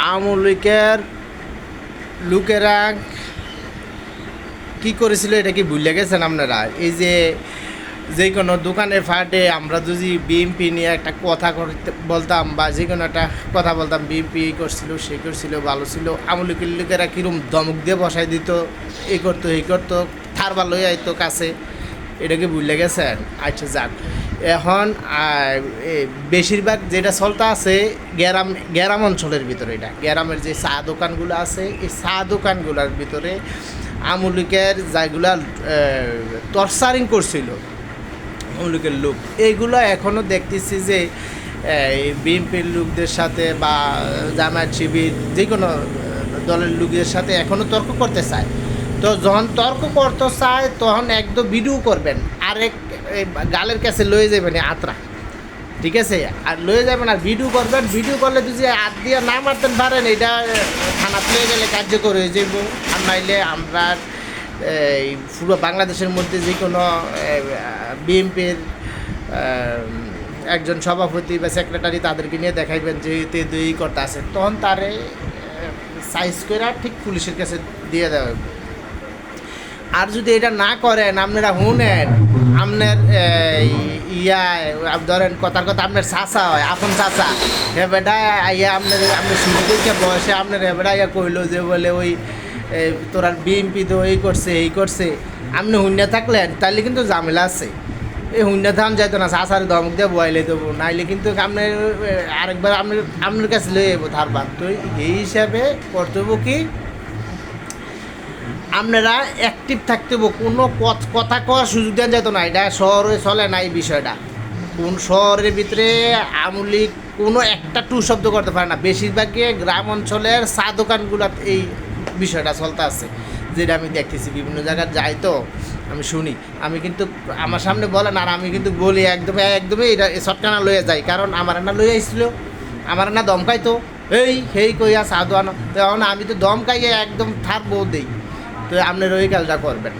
আওয়ামী লীগের লোকেরা কী করেছিল এটা কি ভুলে গেছেন আপনারা? এই যে কোনো দোকানের ফাটে আমরা যদি বিএমপি নিয়ে একটা কথা বলতাম বা যে কোনো একটা কথা বলতাম, বিএমপি এই করছিল সে করছিল ভালো ছিল, আওয়ামী লীগের লোকেরা কীরকম ধমক দিয়ে বসাই দিত, এই করতো এই করতো, থারবার লই আইতো কাছে। এটা কি ভুলে গেছেন? আচ্ছা যাক, এখন বেশিরভাগ যেটা চলতে আছে গ্রাম অঞ্চলের ভিতরে, এটা গ্রামের যে চা দোকানগুলো আছে, এই চা দোকানগুলোর ভিতরে আওয়ামী লীগের যেগুলা টর্চারিং করছিল আওয়ামী লীগের লোক, এইগুলো এখনও দেখতেছি যে বিএনপির লোকদের সাথে বা জামায়াত শিবির যে কোনো দলের লোকদের সাথে এখনও তর্ক করতে চায়। তো যখন তর্ক করতে চায় তখন একদম ভিডিও করবেন, আরেক গালের কাছে লয়ে যাবেন আত্রা, ঠিক আছে? আর লয়ে যাবেন আর ভিডিও করবেন। ভিডিও করলে যদি হাত দিয়ে না মারতেন পারেন, এটা থানাত লয়ে গেলে কার্যকর হয়ে যাব। আর নাইলে আমরা এই পুরো বাংলাদেশের মধ্যে যে কোনো বিএনপির একজন সভাপতি বা সেক্রেটারি তাদেরকে নিয়ে দেখাইবেন যে এই করতে আছে, তখন তারে সাইজ করে ঠিক পুলিশের কাছে দিয়ে দেওয়া হবে। আর যদি এটা না করেন, আপনারা শুনেন, আপনার ধরেন কথার কথা আপনার চাচা হয়, আপন চাচা, হে বেটা ইয়া আপনার সুযোগ বয়সে আপনার হে বেটা ইয়া কইলো যে বলে ওই তোরা বিএমপি তো এই করছে এই করছে, আপনি শূন্য থাকলেন তাহলে কিন্তু ঝামেলা আছে। এই শূন্য ধান যাইতো না, চাচার ধমক দিয়ে বয়াইলে দেবো, নাইলে কিন্তু আপনার আরেকবার আপনার কাছে লয়ে যাবো ধারবার। তো এই হিসাবে কর্তব্য কি আপনারা অ্যাক্টিভ থাকতে হবে, কোনো কথা কওয়ার সুযোগ দেওয়া যেত না। এটা শহরে চলে না এই বিষয়টা। কোন শহরের ভিতরে আওয়ামী লীগ কোনো একটা টু শব্দ করতে পারে না। বেশিরভাগই গ্রাম অঞ্চলের চা দোকানগুলোতে এই বিষয়টা চলতে আছে, যেটা আমি দেখতেছি বিভিন্ন জায়গায় যাই তো আমি শুনি। আমি কিন্তু আমার সামনে বলেন আর আমি কিন্তু বলি একদমই এটা শটকানা লয়ে যাই, কারণ আমার না লয়ে আসছিল, আমার না দমকাইতো এই কইয়া চা দোয়ানো, তখন আমি তো দমকাইয়ে একদম থাকবো দেই। তো আপনার ওই কাজটা করবেন।